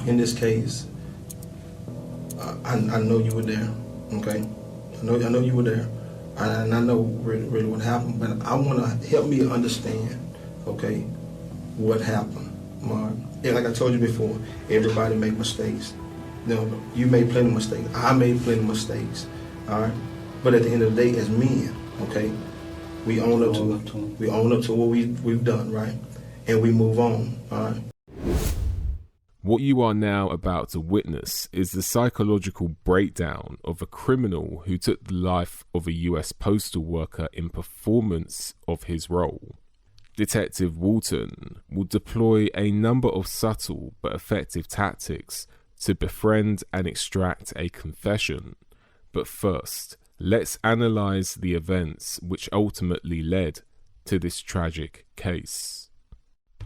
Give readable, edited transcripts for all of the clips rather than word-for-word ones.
In this case, I know you were there, okay? I know you were there, and I know really what happened, but I want to help me understand, okay, what happened, Mark. Yeah, like I told you before, everybody make mistakes. You made plenty of mistakes. I made plenty of mistakes, all right? But at the end of the day, as men, okay, we own up to what we've done, right? And we move on, all right? What you are now about to witness is the psychological breakdown of a criminal who took the life of a US postal worker in performance of his role. Detective Walton will deploy a number of subtle but effective tactics to befriend and extract a confession. But first, let's analyze the events which ultimately led to this tragic case.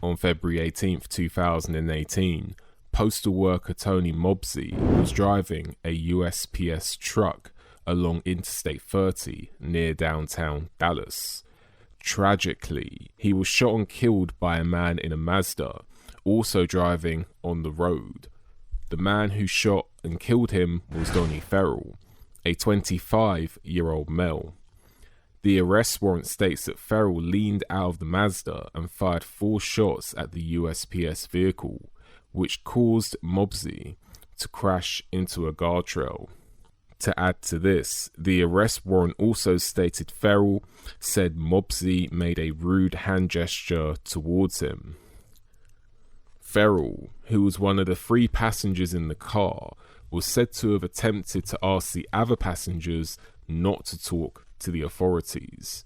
On February 18th, 2018, postal worker Tony Mobsey was driving a USPS truck along Interstate 30 near downtown Dallas. Tragically, he was shot and killed by a man in a Mazda, also driving on the road. The man who shot and killed him was Donnie Ferrell, a 25-year-old male. The arrest warrant states that Ferrell leaned out of the Mazda and fired 4 shots at the USPS vehicle, which caused Mobsey to crash into a guardrail. To add to this, the arrest warrant also stated Ferrell said Mobsey made a rude hand gesture towards him. Ferrell, who was one of the 3 passengers in the car, was said to have attempted to ask the other passengers not to talk to the authorities.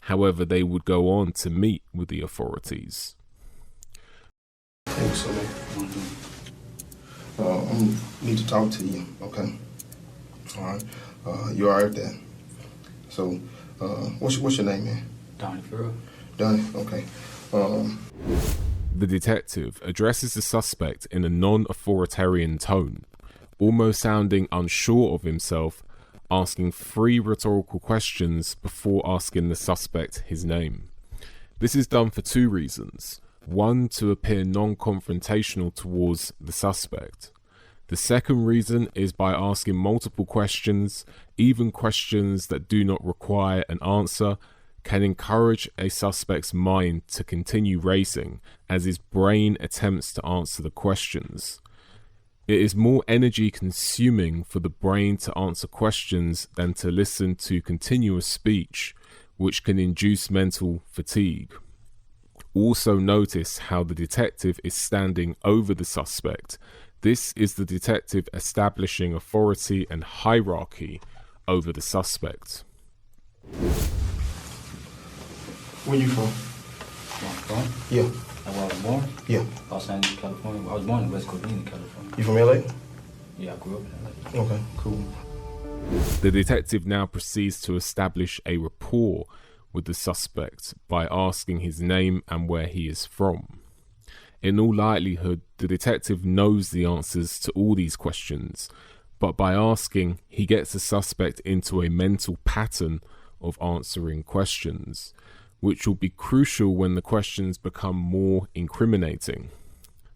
However, they would go on to meet with the authorities. Thanks, so I need to talk to you, okay? All right. You all right with that? So, what's your name, man? Donnie Ferrell. Donnie, okay. The detective addresses the suspect in a non-authoritarian tone, almost sounding unsure of himself, asking 3 rhetorical questions before asking the suspect his name. This is done for 2 reasons. 1, to appear non-confrontational towards the suspect. The second reason is by asking multiple questions, even questions that do not require an answer, can encourage a suspect's mind to continue racing as his brain attempts to answer the questions. It is more energy consuming for the brain to answer questions than to listen to continuous speech, which can induce mental fatigue. Also notice how the detective is standing over the suspect. This is the detective establishing authority and hierarchy over the suspect. Where you from? From? Yeah. Where I was born? Yeah. Los Angeles, California. I was born in West Covina, California. You from LA? Yeah, I grew up in LA. Okay, cool. The detective now proceeds to establish a rapport with the suspect by asking his name and where he is from. In all likelihood, the detective knows the answers to all these questions, but by asking, he gets the suspect into a mental pattern of answering questions, which will be crucial when the questions become more incriminating.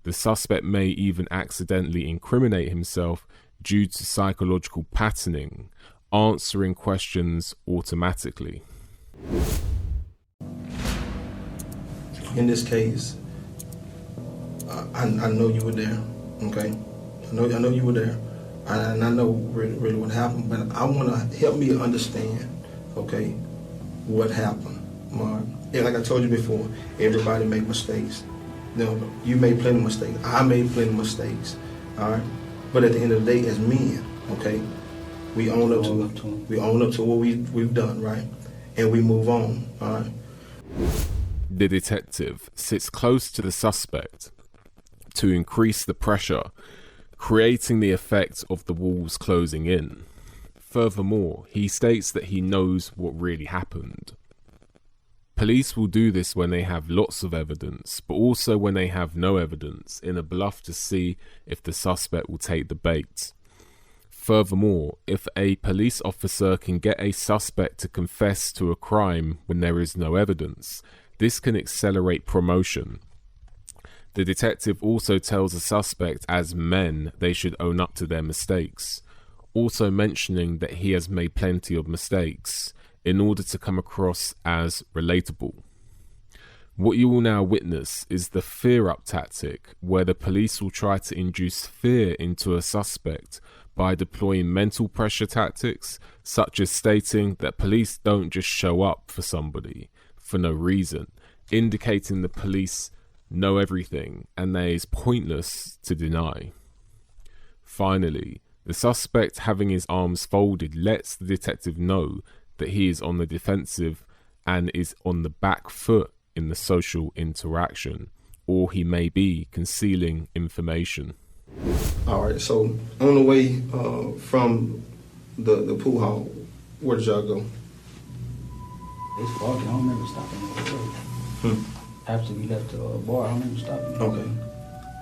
The suspect may even accidentally incriminate himself due to psychological patterning, answering questions automatically. In this case, I know you were there, okay? I know you were there, and I know really what happened, but I want to help me understand, okay, what happened, Mark. Yeah, like I told you before, everybody make mistakes. You made plenty of mistakes. I made plenty of mistakes, all right? But at the end of the day, as men, okay, we own up to what we've done, right? And we move on, all right? The detective sits close to the suspect to increase the pressure, creating the effect of the walls closing in. Furthermore, he states that he knows what really happened. Police will do this when they have lots of evidence, but also when they have no evidence, in a bluff to see if the suspect will take the bait. Furthermore, if a police officer can get a suspect to confess to a crime when there is no evidence, this can accelerate promotion. The detective also tells the suspect as men they should own up to their mistakes, also mentioning that he has made plenty of mistakes in order to come across as relatable. What you will now witness is the fear-up tactic, where the police will try to induce fear into a suspect by deploying mental pressure tactics, such as stating that police don't just show up for somebody for no reason, indicating the police know everything and that it is pointless to deny. Finally, the suspect having his arms folded lets the detective know that he is on the defensive and is on the back foot in the social interaction, or he may be concealing information. All right, so on the way from the pool hall, where did y'all go? It's foggy. I don't remember stopping nowhere. After we left the bar, I don't remember stopping nowhere. Okay.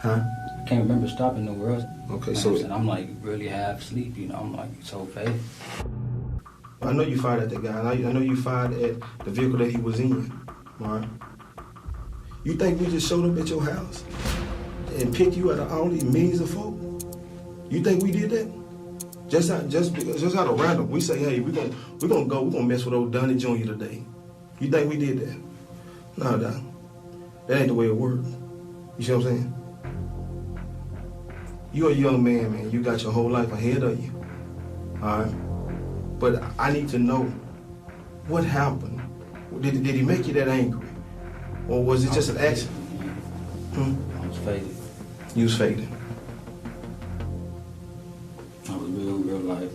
Huh? I can't remember stopping nowhere else. Okay, So so I'm like really half asleep, you know. I'm like so faded. I know you fired at the guy. I know you fired at the vehicle that he was in. All right. You think we just showed up at your house and picked you out of all these millions of folk? You think we did that? Just out of random, we say, hey, we're gonna mess with old Donnie Jr. today. You think we did that? No, Doc. That ain't the way it works. You see what I'm saying? You're a young man. You got your whole life ahead of you. All right? But I need to know what happened. Did he make you that angry? Or was it just an accident? I was faded. You was faded. I was real life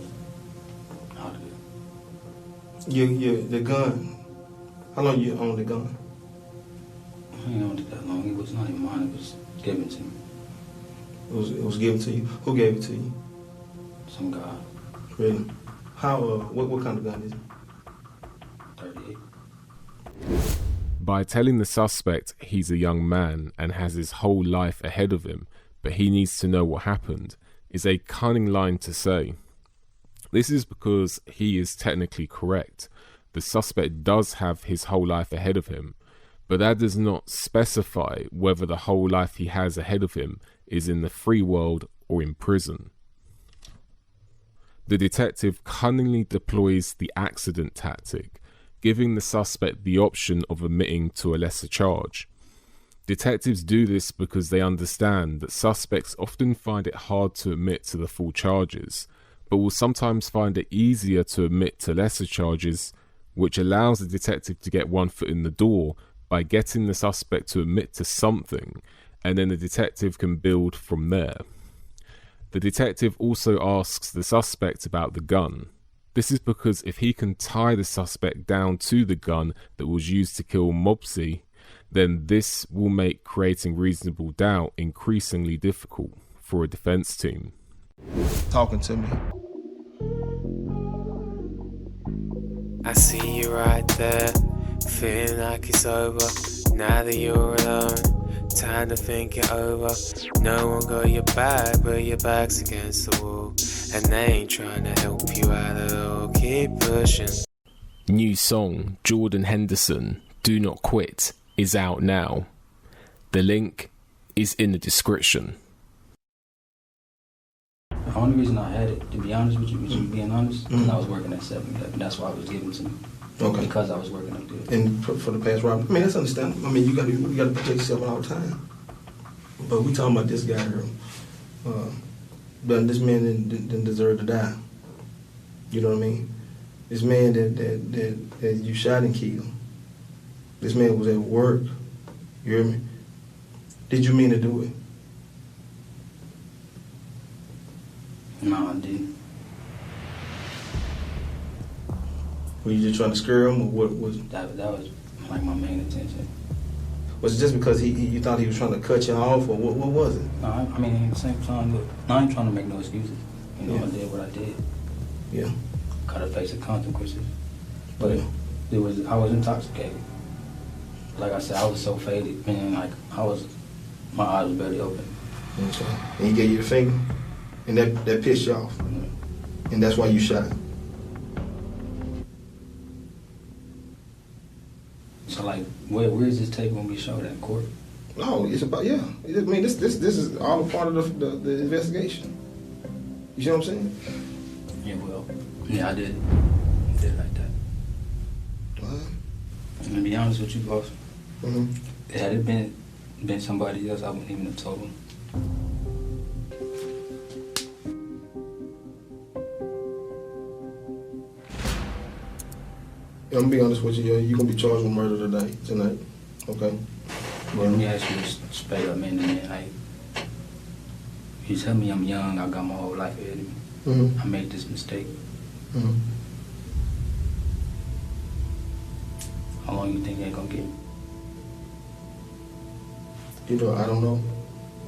out of it. The gun. How long you owned the gun? I ain't owned it that long. It was not even mine. It was given to me. It was given to you. Who gave it to you? Some guy. Really? How? What kind of gun is it? 38. By telling the suspect he's a young man and has his whole life ahead of him, but he needs to know what happened, is a cunning line to say. This is because he is technically correct. The suspect does have his whole life ahead of him, but that does not specify whether the whole life he has ahead of him is in the free world or in prison. The detective cunningly deploys the accident tactic, giving the suspect the option of admitting to a lesser charge. Detectives do this because they understand that suspects often find it hard to admit to the full charges, but will sometimes find it easier to admit to lesser charges, which allows the detective to get one foot in the door by getting the suspect to admit to something, and then the detective can build from there. The detective also asks the suspect about the gun. This is because if he can tie the suspect down to the gun that was used to kill Mopsy, then this will make creating reasonable doubt increasingly difficult for a defense team. Talking to me. I see you right there, feeling like it's over. Now that you're alone, time to think it over. No one got your back, but your back's against the wall, and they ain't trying to help you out at all. Keep pushing. New song, Jordan Henderson, Do Not Quit, is out now. The link is in the description. The only reason I had it, to be honest with you, being honest, I was working at 7-Eleven. That's why it was given to me. Okay. Because I was working up there. And for the past robbery, I mean, that's understandable. I mean, you gotta protect yourself all the time. But we talking about this guy here. But this man didn't deserve to die. You know what I mean? This man that you shot and killed. This man was at work. You hear me? Did you mean to do it? No, I didn't. Were you just trying to scare him, or what was it? That was like my main intention. Was it just because you thought he was trying to cut you off, or what was it? No, I mean, at the same time, look, I ain't trying to make no excuses. You know, Yeah. I did what I did. Yeah. Gotta face the consequences. But Yeah. I was intoxicated. Like I said, I was so faded, man. Like my eyes were barely open. Okay. And he gave you the finger, and that pissed you off, and that's why you shot him. So like, where is this tape gonna be showed at court? No, it's about, yeah. I mean, this is all a part of the investigation. You see what I'm saying? Yeah, well, yeah, I did it like that. What? I'm gonna be honest with you, boss. Mm-hmm. Had it been somebody else, I wouldn't even have told him. I'm gonna be honest with you. You're gonna be charged with murder tonight. Okay. Well, let me ask you this straight up, man to man. Like, you tell me I'm young, I got my whole life ahead of me. Mm-hmm. I made this mistake. Mm-hmm. How long you think it ain't gonna get me? You know, I don't know.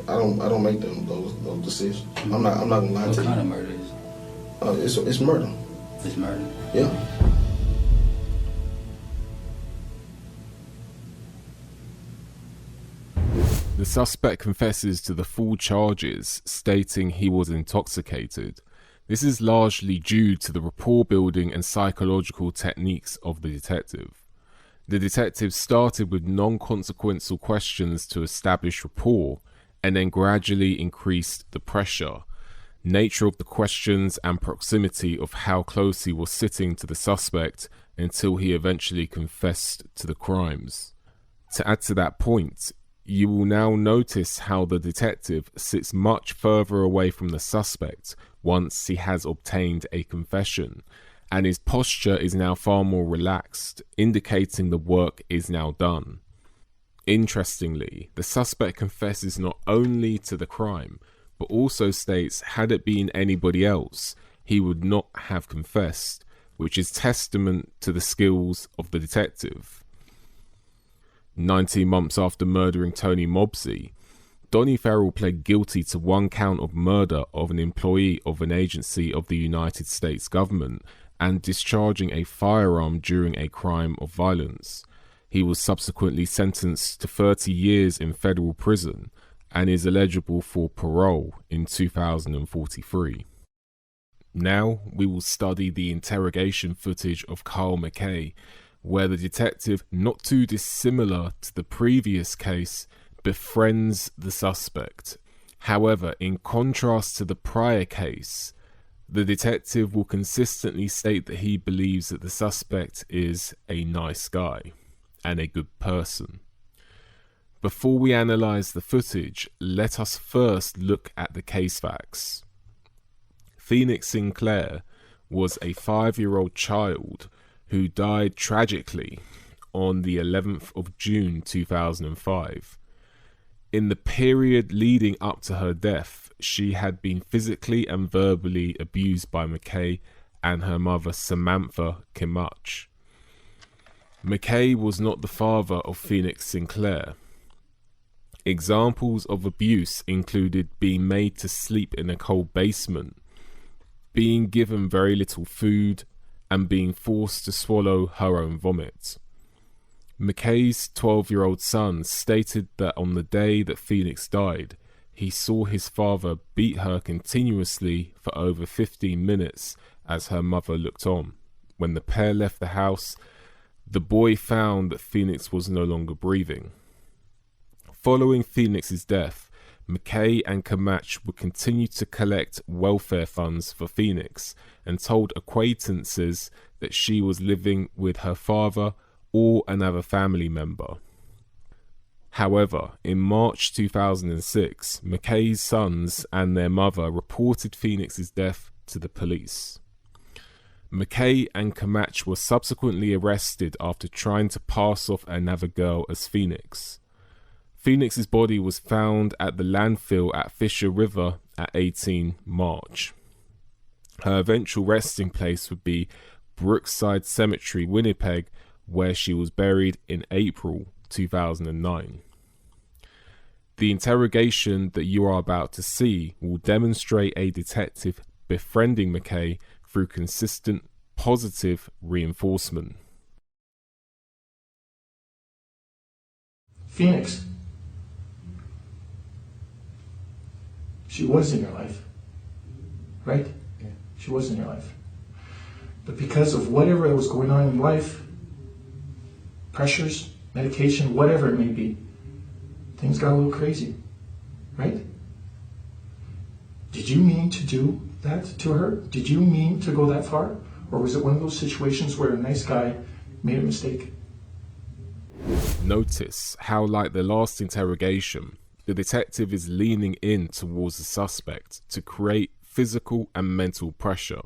I don't make those decisions. Mm-hmm. I'm not gonna lie what to you. kind of murder is it? It's murder. It's murder? Yeah. The suspect confesses to the full charges, stating he was intoxicated. This is largely due to the rapport building and psychological techniques of the detective. The detective started with non-consequential questions to establish rapport, and then gradually increased the pressure, nature of the questions and proximity of how close he was sitting to the suspect until he eventually confessed to the crimes. To add to that point, you will now notice how the detective sits much further away from the suspect once he has obtained a confession, and his posture is now far more relaxed, indicating the work is now done. Interestingly, the suspect confesses not only to the crime, but also states had it been anybody else, he would not have confessed, which is testament to the skills of the detective. 19 months after murdering Tony Mobsey, Donnie Ferrell pled guilty to one count of murder of an employee of an agency of the United States government and discharging a firearm during a crime of violence. He was subsequently sentenced to 30 years in federal prison and is eligible for parole in 2043. Now we will study the interrogation footage of Kyle McKay, where the detective, not too dissimilar to the previous case, befriends the suspect. However, in contrast to the prior case, the detective will consistently state that he believes that the suspect is a nice guy and a good person. Before we analyse the footage, let us first look at the case facts. Phoenix Sinclair was a 5-year-old child who died tragically on the 11th of June 2005. In the period leading up to her death, she had been physically and verbally abused by McKay and her mother Samantha Kimuch. McKay was not the father of Phoenix Sinclair. Examples of abuse included being made to sleep in a cold basement, being given very little food, and being forced to swallow her own vomit. McKay's 12-year-old son stated that on the day that Phoenix died, he saw his father beat her continuously for over 15 minutes as her mother looked on. When the pair left the house, the boy found that Phoenix was no longer breathing. Following Phoenix's death, McKay and Kimuch would continue to collect welfare funds for Phoenix and told acquaintances that she was living with her father or another family member. However, in March 2006, McKay's sons and their mother reported Phoenix's death to the police. McKay and Kimuch were subsequently arrested after trying to pass off another girl as Phoenix. Phoenix's body was found at the landfill at Fisher River at 18 March. Her eventual resting place would be Brookside Cemetery, Winnipeg, where she was buried in April 2009. The interrogation that you are about to see will demonstrate a detective befriending McKay through consistent positive reinforcement. Phoenix. She was in your life, right? Yeah. She was in your life. But because of whatever was going on in life, pressures, medication, whatever it may be, things got a little crazy, right? Did you mean to do that to her? Did you mean to go that far? Or was it one of those situations where a nice guy made a mistake? Notice how, like the last interrogation, the detective is leaning in towards the suspect to create physical and mental pressure.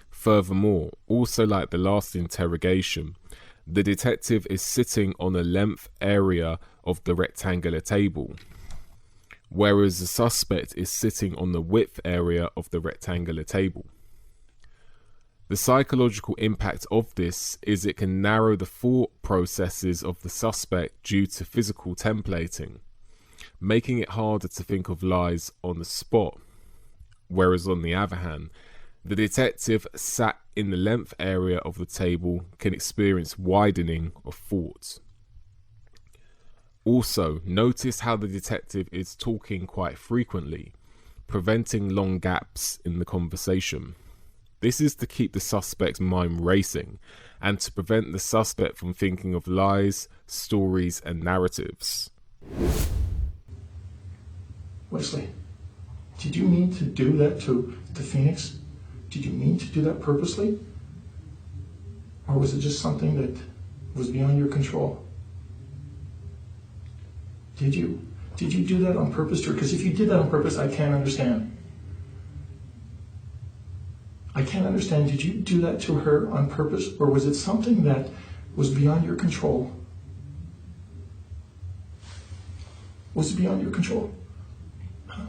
Furthermore, also like the last interrogation, the detective is sitting on a length area of the rectangular table, whereas the suspect is sitting on the width area of the rectangular table. The psychological impact of this is it can narrow the thought processes of the suspect due to physical templating, making it harder to think of lies on the spot. Whereas on the other hand, the detective sat in the length area of the table can experience widening of thought. Also, notice how the detective is talking quite frequently, preventing long gaps in the conversation. This is to keep the suspect's mind racing and to prevent the suspect from thinking of lies, stories, and narratives. Wesley, did you mean to do that to Phoenix? Did you mean to do that purposely? Or was it just something that was beyond your control? Did you do that on purpose to her? Because if you did that on purpose, I can't understand. I can't understand. Did you do that to her on purpose? Or was it something that was beyond your control? Was it beyond your control? Huh?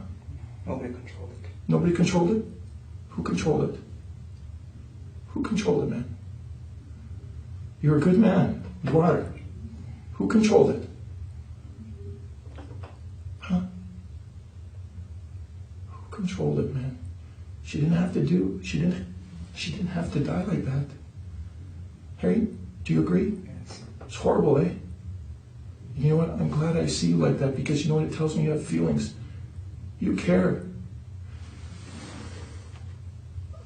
Nobody controlled it. Nobody controlled it? Who controlled it? Who controlled it, man? You're a good man. You are. Who controlled it? Huh? Who controlled it, man? She didn't have to die like that. Harry, do you agree? Yes. It's horrible, eh? You know what? I'm glad I see you like that, because you know what it tells me? You have feelings. You care.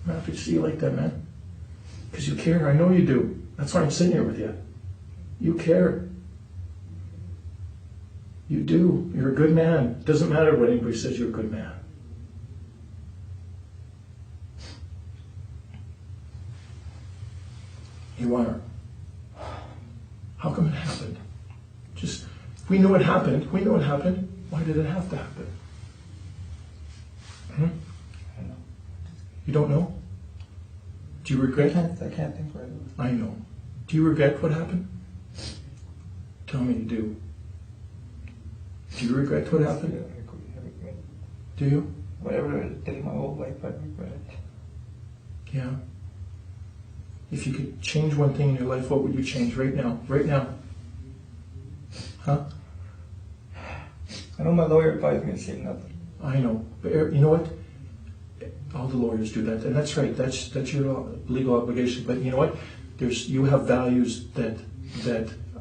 I'm happy to see you like that, man. Because you care. I know you do. That's why I'm sitting here with you. You care. You do. You're a good man. It doesn't matter what anybody says, you're a good man. You are. How come it happened? Just, we know it happened. We know it happened. Why did it have to happen? I don't know. You don't know? Do you regret? I can't think right now. I know. Do you regret what happened? Tell me you do. Do you regret what happened? I regret. Do you? Whatever I did in my whole life, I regret it. Yeah. If you could change one thing in your life, what would you change right now? Right now. Huh? I know my lawyer advised me to say nothing. I know. But you know what? All the lawyers do that. And that's right. That's your legal obligation. But you know what? You have values that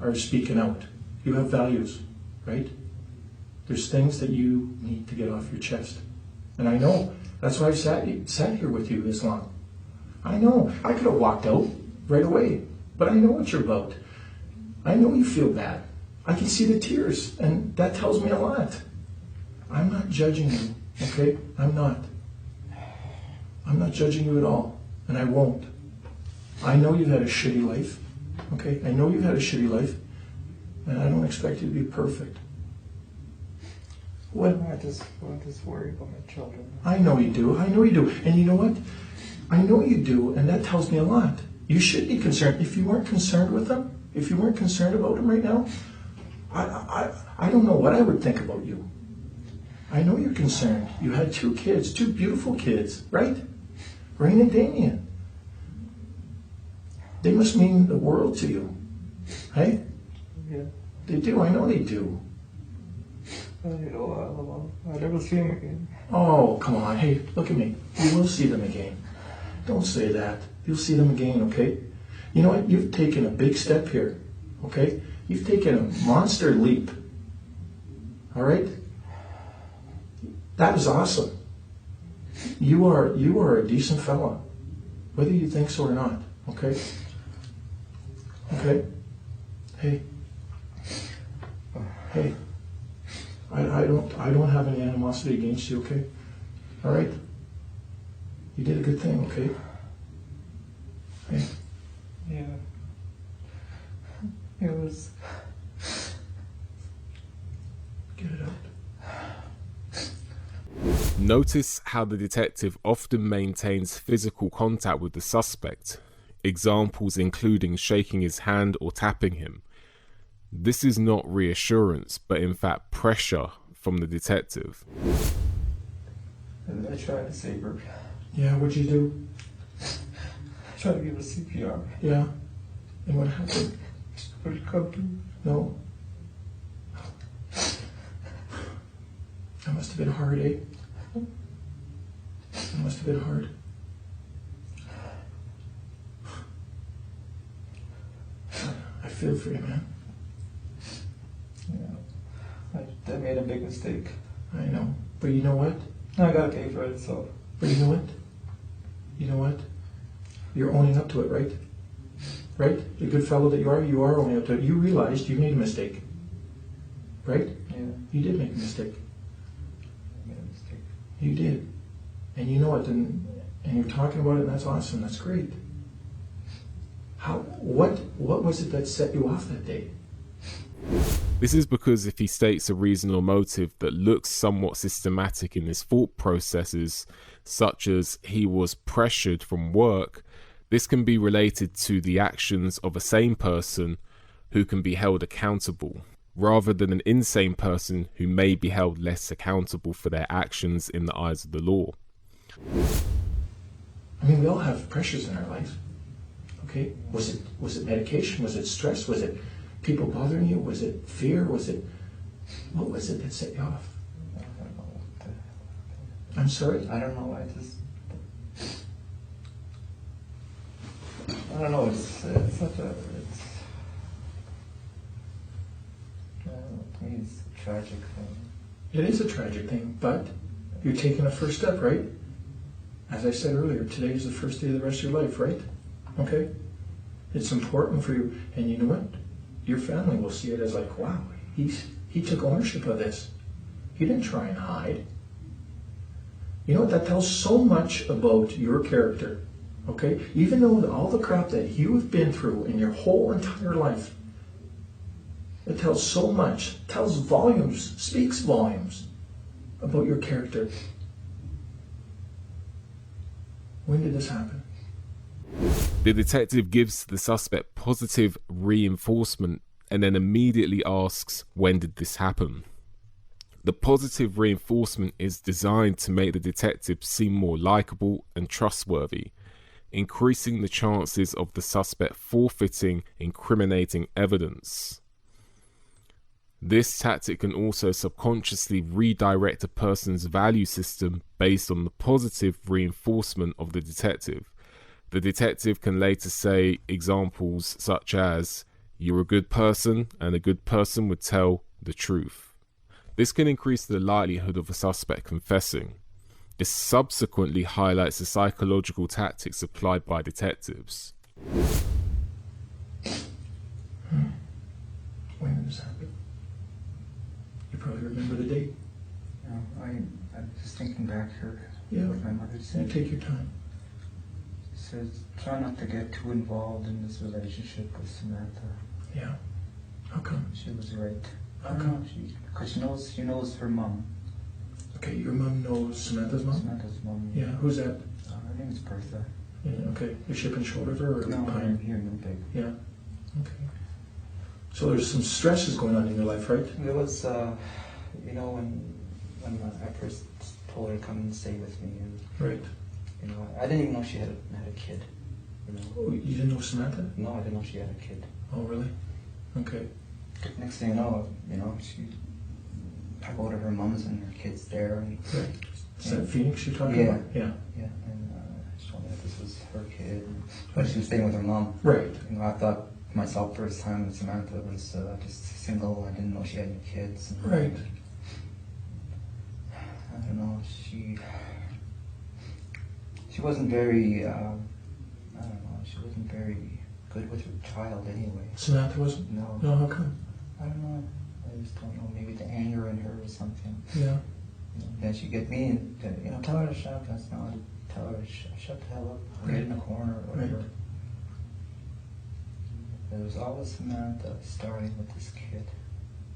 are speaking out. You have values, right? There's things that you need to get off your chest. And I know. That's why I sat here with you this long. I know. I could have walked out right away. But I know what you're about. I know you feel bad. I can see the tears. And that tells me a lot. I'm not judging you, okay? I'm not. I'm not judging you at all. And I won't. I know you've had a shitty life, okay? I know you've had a shitty life. And I don't expect you to be perfect. What? I just worry about my children. I know you do. I know you do. And you know what? I know you do, and that tells me a lot. You should be concerned. If you weren't concerned with them, if you weren't concerned about them right now, I don't know what I would think about you. I know you're concerned. You had 2 kids, 2 beautiful kids, right? Rain and Damien. They must mean the world to you. Hey? Yeah. They do. I know they do. I'll never see him again. Oh, come on. Hey, look at me. You will see them again. Don't say that. You'll see them again, okay? You know what? You've taken a big step here, okay? You've taken a monster leap. All right? That is awesome. You are a decent fella, whether you think so or not, okay? Okay? Hey. Hey. I don't have any animosity against you, okay? All right? You did a good thing, okay? Okay? Yeah. It was. Get it out. Notice how the detective often maintains physical contact with the suspect, examples including shaking his hand or tapping him. This is not reassurance, but in fact pressure from the detective. And I tried to save her. Yeah, what'd you do? I tried to give her CPR. Yeah? And what happened? She couldn't come to. No? That must have been hard, eh? That must have been hard. I feel for you, man. Yeah. I made a big mistake. I know. But you know what? I gotta pay for it, so. But you know what? You know what? You're owning up to it, right? Right? The good fellow that you are owning up to it. You realized you made a mistake. Right? Yeah. You did make a mistake. I made a mistake. You did. And you know it, and you're talking about it, and that's awesome. That's great. What was it that set you off that day? This is because if he states a reason or motive that looks somewhat systematic in his thought processes, such as he was pressured from work, this can be related to the actions of a sane person who can be held accountable, rather than an insane person who may be held less accountable for their actions in the eyes of the law. I mean, we all have pressures in our life. Okay? Was it medication? Was it stress? Was it people bothering you? Was it fear? What was it that set you off? I don't know what the. I'm sorry? I don't know. I don't know. It's such a. To me, it's a tragic thing. It is a tragic thing, but you're taking a first step, right? As I said earlier, today is the first day of the rest of your life, right? Okay? It's important for you, and you know what? Your family will see it as like, wow, he took ownership of this. He didn't try and hide. You know what? That tells so much about your character, okay? Even though all the crap that you've been through in your whole entire life, it tells so much, tells volumes, speaks volumes about your character. When did this happen? The detective gives the suspect positive reinforcement and then immediately asks, when did this happen? The positive reinforcement is designed to make the detective seem more likable and trustworthy, increasing the chances of the suspect forfeiting incriminating evidence. This tactic can also subconsciously redirect a person's value system based on the positive reinforcement of the detective. The detective can later say examples such as, "You're a good person, and a good person would tell the truth." This can increase the likelihood of a suspect confessing. This subsequently highlights the psychological tactics applied by detectives. When did this happen? You probably remember the date. No, I'm just thinking back here. Yeah. What my mother You said. take your time. She says, try not to get too involved in this relationship with Samantha. Yeah. How come? She was right. How I don't come? know, because she knows her mom. Okay, your mom knows Samantha's mom? Samantha's mom. Yeah, who's that? Her name is Bertha. Yeah, okay. You're shipping shoulder to her or No, behind? here in Winnipeg. Yeah. Okay. So there's some stresses going on in your life, right? It was, you know, when I first told her to come and stay with me, and Right. you know, I didn't even know she had a kid. You know. Oh, you didn't know Samantha? No, I didn't know she had a kid. Oh, really? Okay. Next thing you know, I go to her mom's and her kid's there, and Right. Is that Phoenix you're talking Yeah. about? Yeah. and she told me that this was her kid, but she was staying with her mom. Right. You know, I thought myself first time that Samantha was just single. I didn't know she had any kids. And, Right. I don't know. She wasn't very. I don't know. She wasn't very good with her child anyway. Samantha wasn't? No. No, how come? I don't know. I just don't know, maybe the anger in her or something. Yeah. You know, then she'd get me and, tell her to shut up. That's not, tell her to shut the hell up, get in the corner or whatever. Right. There was always Samantha starting with this kid.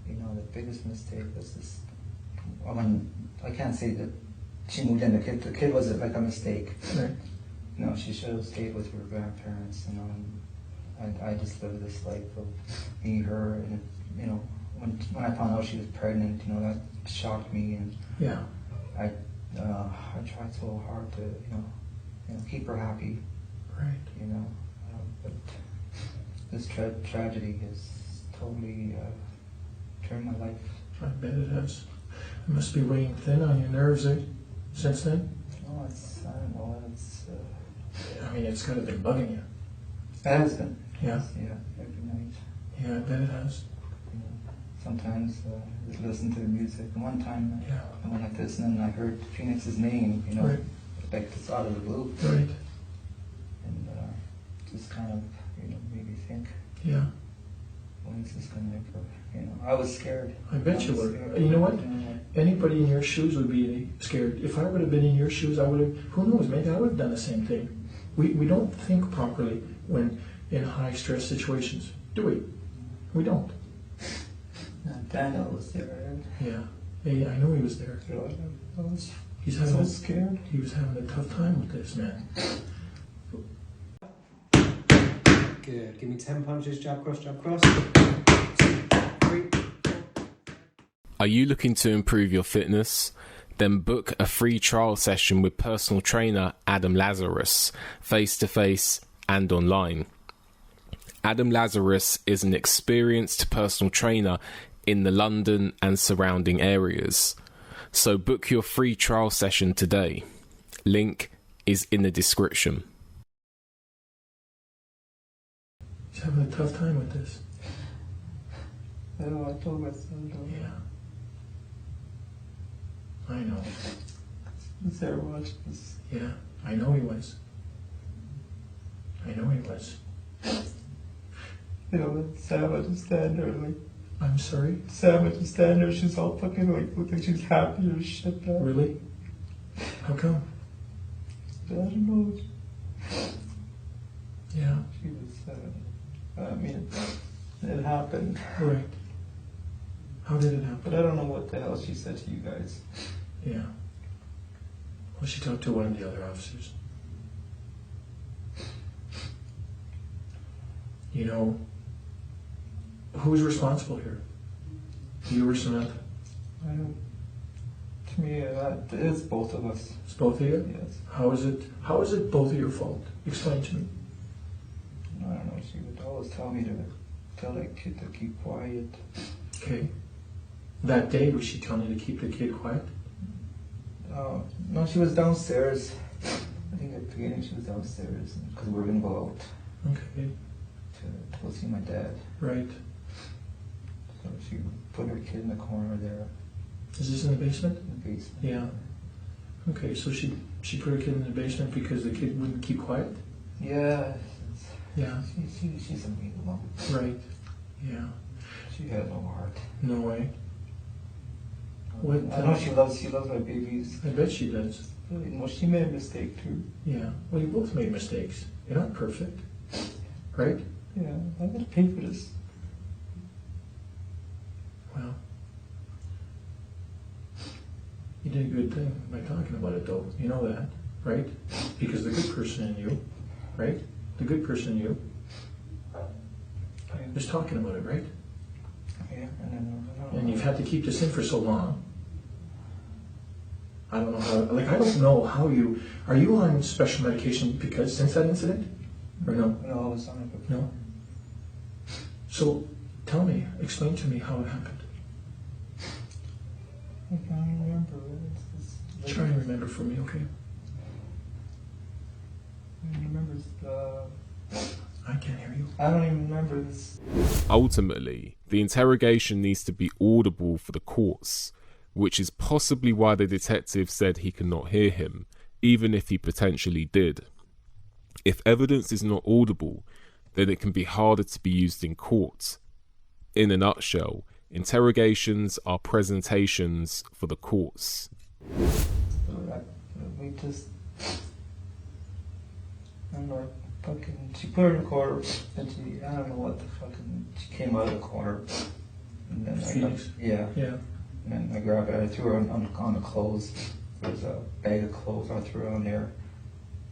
You know, the biggest mistake was this. I mean, I can't say that she moved in. The kid was like a mistake. Right. You know, she should have stayed with her grandparents. You know, and I just lived this life of me, her, and you know, when I found out she was pregnant, you know, that shocked me, and Yeah. I tried so hard to, you know, keep her happy. Right. You know, but this tragedy has totally turned my life. I bet it has. It must be weighing thin on your nerves, since then? No, I don't know, I mean, it's kind of been bugging you. it has been. Yeah. Yeah, every night. Yeah, I bet it has. You know, sometimes just listen to the music. And one time Yeah. I went like this and I heard Phoenix's name, you know, Right. like just out of the blue. Right. And just kind of, you know, made me think, Yeah. when is this going to occur? You know, I was scared. I bet you was were. scared. You know what? You know, Anybody in your shoes would be scared. If I would have been in your shoes, I would have, who knows, maybe I would have done the same thing. We don't think properly when in high stress situations, do we? We don't. Daniel was there. Yeah. Hey, I know he was there. I was He's so having scared. He was having a tough time with this, man. Good. Give me 10 punches, jab cross, jab cross. 2, 3. Are you looking to improve your fitness? Then book a free trial session with personal trainer Adam Lazarus, face-to-face and online. Adam Lazarus is an experienced personal trainer in the London and surrounding areas. So book your free trial session today. Link is in the description. He's having a tough time with this. I know, I told myself, Yeah. I know. Sarah watched this. Yeah, I know he was. I know he was. You know, Sam would just stand there, like, I'm sorry? Sam would just stand there, she's all fucking, like, looked like she's happy or shit. Really? How come? I don't know. Yeah. She was, I mean, it happened. Right. How did it But happen? I don't know what the hell she said to you guys. Yeah. Well, she talked to one of the other officers. You know, who's responsible here? You or Samantha? I don't, to me, it's both of us. It's both of you? Yes. How is it both of your fault? Explain to me. I don't know, she would always tell me to tell that kid to keep quiet. Okay. That day, was she telling you to keep the kid quiet? No, she was downstairs. I think at the beginning she was downstairs because we were going to go out Okay. to go see my dad. Right. So she put her kid in the corner there Is this in the basement? in the basement. Yeah. Okay, so she put her kid in the basement because the kid wouldn't keep quiet? Yeah. Yeah. She's a mean mom. Right. Yeah. She had no heart. No way. What, I know she loves my babies. I bet she does. You know, she made a mistake too. Yeah. Well, you both made mistakes. You're not perfect. Right? Yeah, I gotta pay for this. Well, you did a good thing by talking about it, though. You know that, right? Because the good person in you, right? The good person in you is talking about it, right? Yeah, And you've had to keep this in for so long. I don't know how, like, I don't know how you, are you on special medication because since that incident? Or no? No, I was on it before. No? So, tell me, explain to me how it happened. I can't remember. It's Try and remember for me, okay? I don't remember. I can't hear you. I don't even remember this. Ultimately, the interrogation needs to be audible for the courts, which is possibly why the detective said he could not hear him, even if he potentially did. If evidence is not audible, then it can be harder to be used in court. In a nutshell, Interrogations are presentations for the courts. We just, I don't know, fucking, she put her in the corner, and I don't know what the fucking, she came out of the corner, and then Yeah. and then I grabbed her, I threw her on the clothes. There was a bag of clothes, I threw her on there,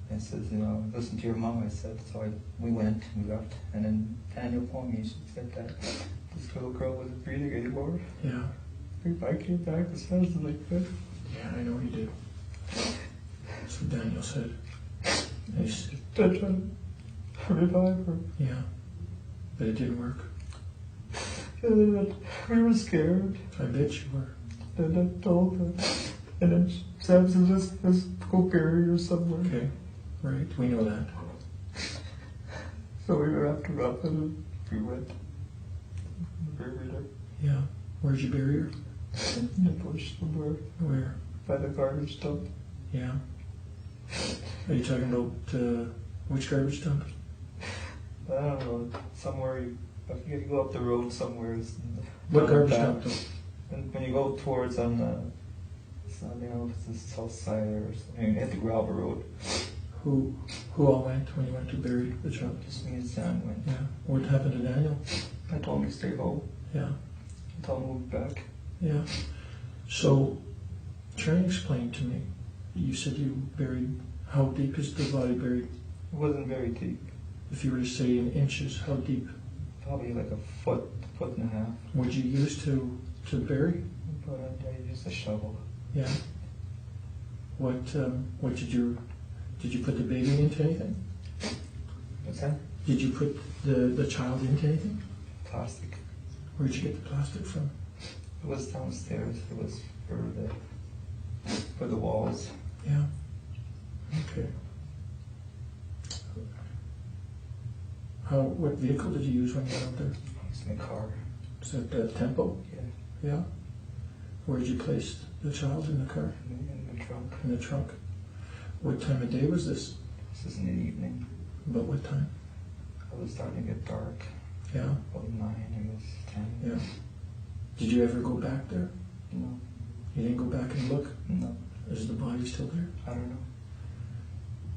and says, listen to your mom, I said. So we went, we left, and then Daniel phoned me, she said that this little girl wasn't breathing anymore. Yeah. I came back, the sounds like that. Yeah, I know he did. That's what Daniel said. I tried to revive her. Yeah. But it didn't work. And we were scared. I bet you were. And I told her. And then Sam said, let's go bury her somewhere. Okay. Right. We know that. So we wrapped her up and we went. Buried her. Yeah. Where'd you bury her? In the bush somewhere. Where? By the garbage dump. Yeah. Are you talking about which garbage dump? I don't know, somewhere, I forget, you go up the road somewhere. What garbage dump? And when you go towards on the, I don't know if it's the south side or something, at the gravel road. Who all went when you went to bury the child? Just me and Sam went. Yeah. What happened to Daniel? I told him to stay home. Yeah. I told him to move back. Yeah. So, try and explain to me. You said you buried, how deep is the body buried? It wasn't very deep. If you were to say in inches, how deep? Probably like a foot and a half. Would you use to bury? But I used a shovel. Yeah. What did you put the baby into anything? What's that? Did you put the child into anything? Plastic. Where'd you get the plastic from? It was downstairs. It was for the walls. Yeah. Okay. What vehicle did you use when you went out there? It's my car. Is that the Tempo? Yeah. Yeah. Where did you place the child in the car? In the trunk. In the trunk. What time of day was this? This is in the evening. About what time? It was starting to get dark. Yeah. About 9, I guess, 10. Yeah. Did you ever go back there? No. You didn't go back and look? No. Is the body still there? I don't know.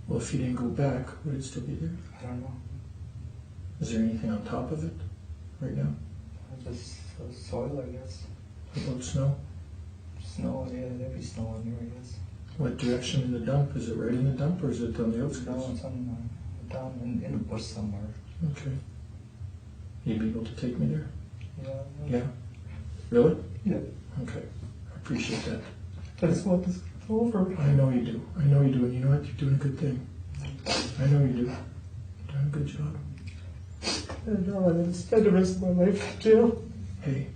Well, if you didn't go back, would it still be there? I don't know. Is there anything on top of it right now? Just soil, I guess. About snow? Snow, yeah, there'd be snow in there, I guess. What direction in the dump? Is it right in the dump or is it on the outskirts? No, it's down in the bush somewhere. Okay. You'd be able to take me there? Yeah. Yeah. Really? Yeah. Okay. I appreciate that. I just want this over. I know you do. I know you do. And you know what? You're doing a good thing. I know you do. You're doing a good job. I know, I spend the rest of my life in jail. Hey.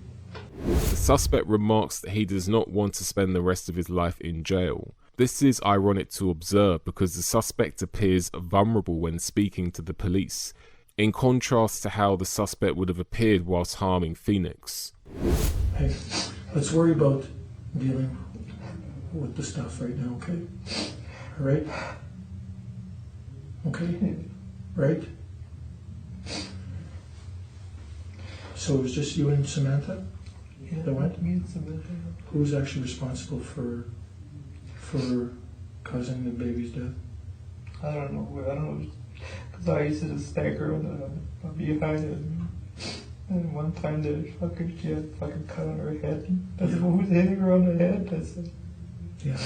The suspect remarks that he does not want to spend the rest of his life in jail. This is ironic to observe because the suspect appears vulnerable when speaking to the police, in contrast to how the suspect would have appeared whilst harming Phoenix. Hey, let's worry about dealing with the stuff right now, okay? All right? Okay? Right? So it was just you and Samantha that went? Me and Samantha. Who's actually responsible for causing the baby's death? I don't know, because I used to just spank her behind it. And one time she had fucking cut on her head. I said, well, who's hitting her on the head? I said, Yeah.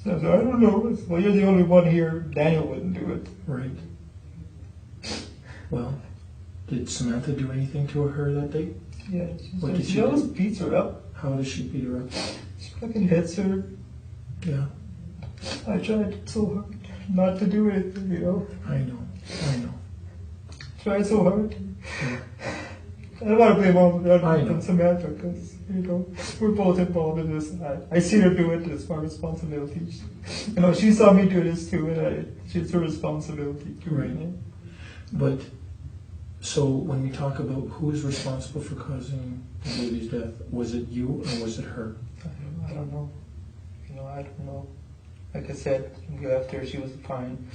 so I said, I don't know. I said, well, you're the only one here. Daniel wouldn't do it. Right. Well, did Samantha do anything to her that day? Yeah, What did she she do? always beats her up. How does she beat her up? She fucking hits her. Yeah, I tried so hard not to do anything, you know. I know. Tried so hard. Yeah. I don't want to blame all I know. on Samantha because, you know, we're both involved in this. I seen her do it. It's my responsibility. You know, she saw me do this too, and it's her responsibility too. Right. You know? But, so when we talk about who is responsible for causing the baby's death, was it you or was it her? I don't know. You know, I don't know. Like I said, we left her, she was fine.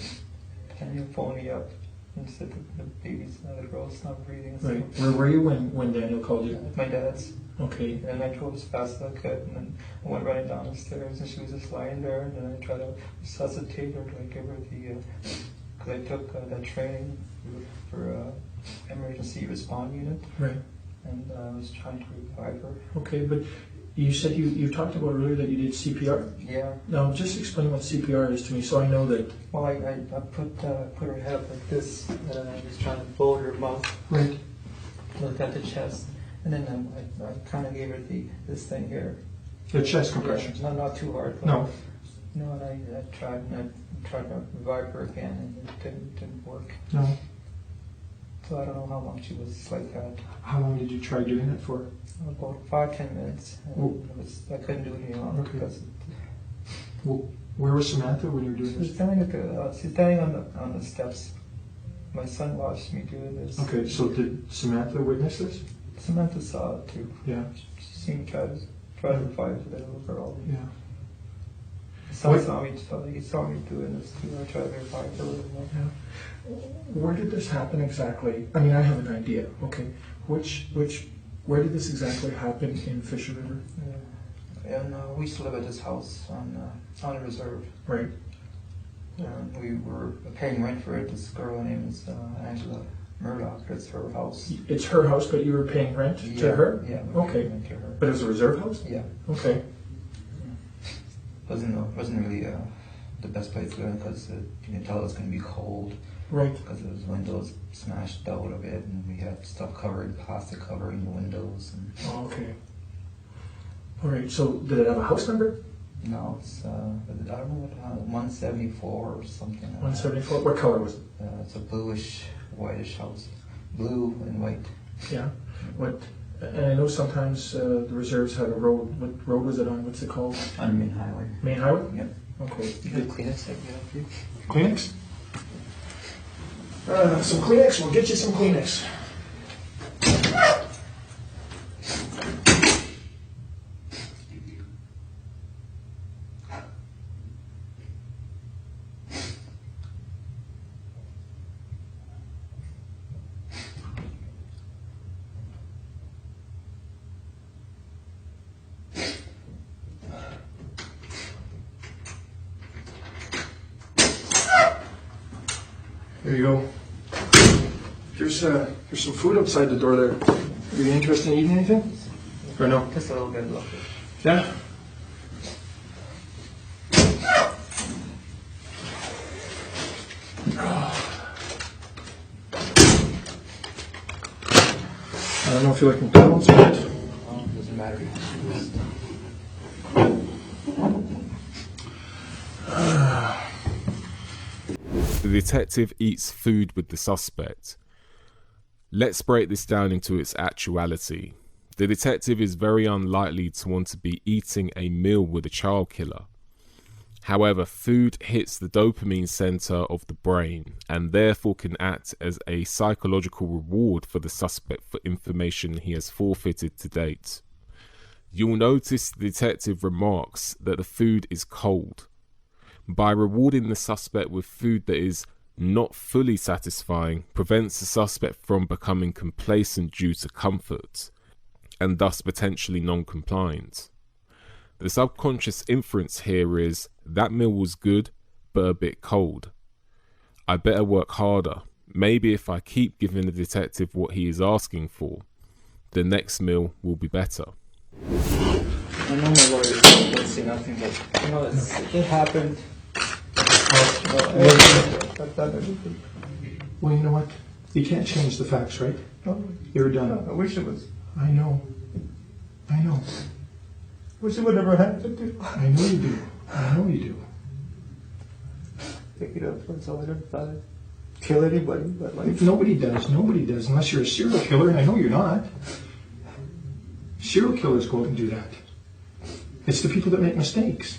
And you phoned me up and said the baby's not, the girl's not breathing. Right. Where were you when Daniel called you? At my dad's. Okay. And I drove as fast as I could, and then I went running down the stairs, and she was just lying there, and then I tried to resuscitate her, to give her the, because I took that training for emergency response unit, Right. and I was trying to revive her. Okay, but you said you talked about earlier that you did CPR. Yeah. Now, just explain what CPR is to me, so I know that. Well, I put her head up like this, and I was trying to fold her mouth, Right. look at the chest, and then I kind of gave her this thing here. The chest compression. Yeah, not too hard. But No. No, and I tried to revive her again, and it didn't work. No. So I don't know how long she was like that. How long did you try doing it for? About 5-10 minutes. And I couldn't do it any longer. Okay. Because Well, where was Samantha when you were doing she's this? standing on the steps. My son watched me doing this. Okay, so did Samantha witness this? Samantha saw it too. Yeah. She seemed to try to revive the little girl. Yeah. Son saw me doing this too. I tried to revive her a little more. Yeah. Where did this happen exactly? I mean, I have an idea. Okay, where did this exactly happen in Fisher River? Yeah. And we used to live at this house on a reserve. Right. We were paying rent for it. This girl, her name is Angela Murdoch. It's her house. It's her house, but you were paying rent to her? Yeah. We were Okay. paying rent to her. But it was a reserve house? Yeah. Okay. Wasn't really the best place to live because you can tell it's going to be cold. Right. Because those windows smashed out a bit, and we had stuff covered, plastic covering the windows. And Oh, okay. All right. So did it have a house number? now it's I don't know what 174 or something. 174. What color was it? It's a bluish, whitish house, blue and white. Yeah. What? And I know sometimes the reserves have a road. What road was it on? What's it called? On the main highway. Main highway? Yep. Okay. You got Kleenex I can get up for you? Kleenex? Some Kleenex. We'll get you some Kleenex. There you go. There's some food outside the door there. Are you interested in eating anything? Or no? Just a little bit of Yeah? I don't know if you like McDonald's or not. doesn't matter. The detective eats food with the suspect. Let's break this down into its actuality. The detective is very unlikely to want to be eating a meal with a child killer. However, food hits the dopamine center of the brain and therefore can act as a psychological reward for the suspect for information he has forfeited to date. You'll notice the detective remarks that the food is cold. By rewarding the suspect with food that is not fully satisfying prevents the suspect from becoming complacent due to comfort, and thus potentially non-compliant. The subconscious inference here is, that meal was good, but a bit cold. I better work harder. Maybe if I keep giving the detective what he is asking for, the next meal will be better. I know my lawyer won't say nothing, but it happened. Well, you know what? You can't change the facts, right? No, You're done. I wish it was. I know. Wish it would never happen. I know you do. I know you do. Take it up for so I don't kill anybody, but like. Nobody does, unless you're a serial killer, and I know you're not. Serial killers go out and do that. It's the people that make mistakes.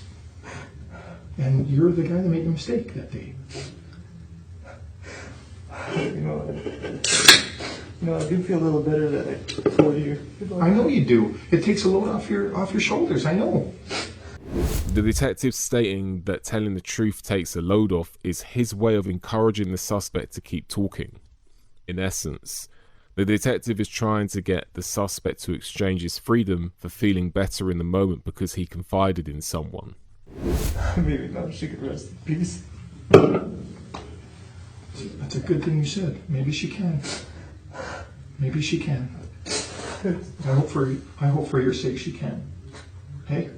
And you're the guy that made the mistake that day. I do feel a little better that I told you. I know you do. It takes a load off your shoulders, I know. The detective stating that telling the truth takes a load off is his way of encouraging the suspect to keep talking. In essence, The detective is trying to get the suspect to exchange his freedom for feeling better in the moment because he confided in someone. Maybe now she can rest in peace. That's a good thing you said. Maybe she can. Maybe she can. I hope for your sake she can. Hey?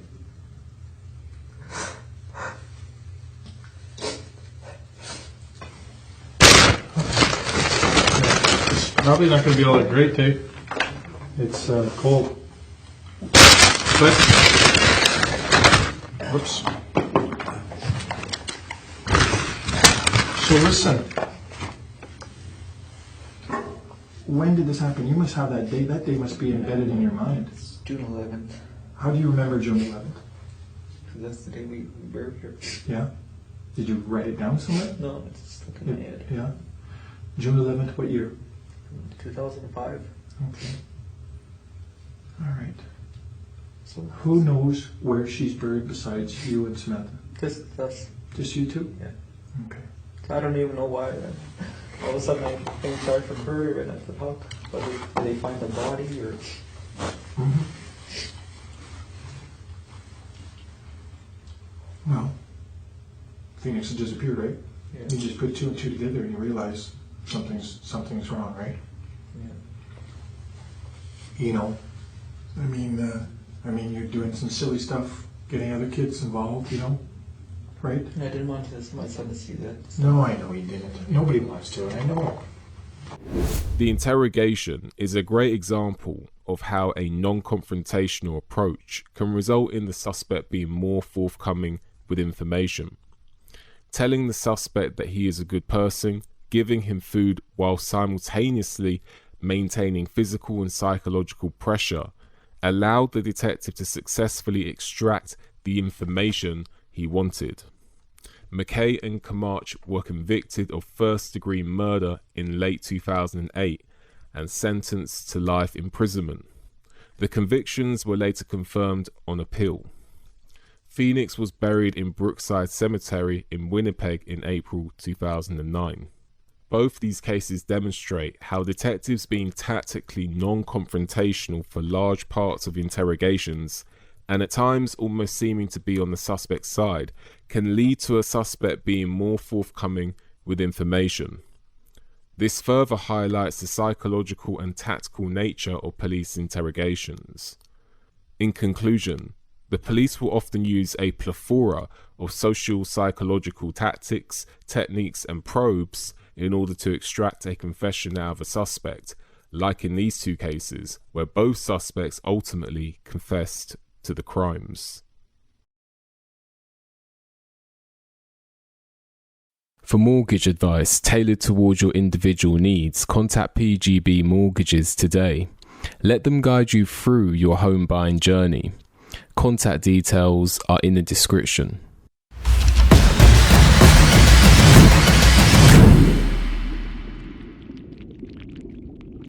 It's probably not going to be all that great, eh? It's cold. But, whoops. So listen. When did this happen? You must have that date. That day must be embedded in your mind. It's June 11th. How do you remember June 11th? Because that's the day we buried her. Yeah? Did you write it down somewhere? No, it's stuck in my head. Yeah. June 11th, what year? 2005. Okay. All right. So Who knows where she's buried besides you and Samantha? Just us. Just you two? Yeah. Okay. I don't even know why. All of a sudden I think sorry for her right at the top. Whether they find the body or... Mm-hmm. Well, Phoenix had disappeared, right? Yeah. You just put two and two together and you realize something's wrong, right? Yeah. You know, I mean, you're doing some silly stuff, getting other kids involved, you know, right? I didn't want my son to see that. No, I know you didn't. Nobody wants to, I know. The interrogation is a great example of how a non-confrontational approach can result in the suspect being more forthcoming with information. Telling the suspect that he is a good person, giving him food while simultaneously maintaining physical and psychological pressure, allowed the detective to successfully extract the information he wanted. McKay and Camacho were convicted of first-degree murder in late 2008 and sentenced to life imprisonment. The convictions were later confirmed on appeal. Phoenix was buried in Brookside Cemetery in Winnipeg in April 2009. Both these cases demonstrate how detectives being tactically non-confrontational for large parts of interrogations, and at times almost seeming to be on the suspect's side, can lead to a suspect being more forthcoming with information. This further highlights the psychological and tactical nature of police interrogations. In conclusion, the police will often use a plethora of social psychological tactics, techniques and probes in order to extract a confession out of a suspect, like in these two cases, where both suspects ultimately confessed to the crimes. For mortgage advice tailored towards your individual needs, contact PGB Mortgages today. Let them guide you through your home buying journey. Contact details are in the description.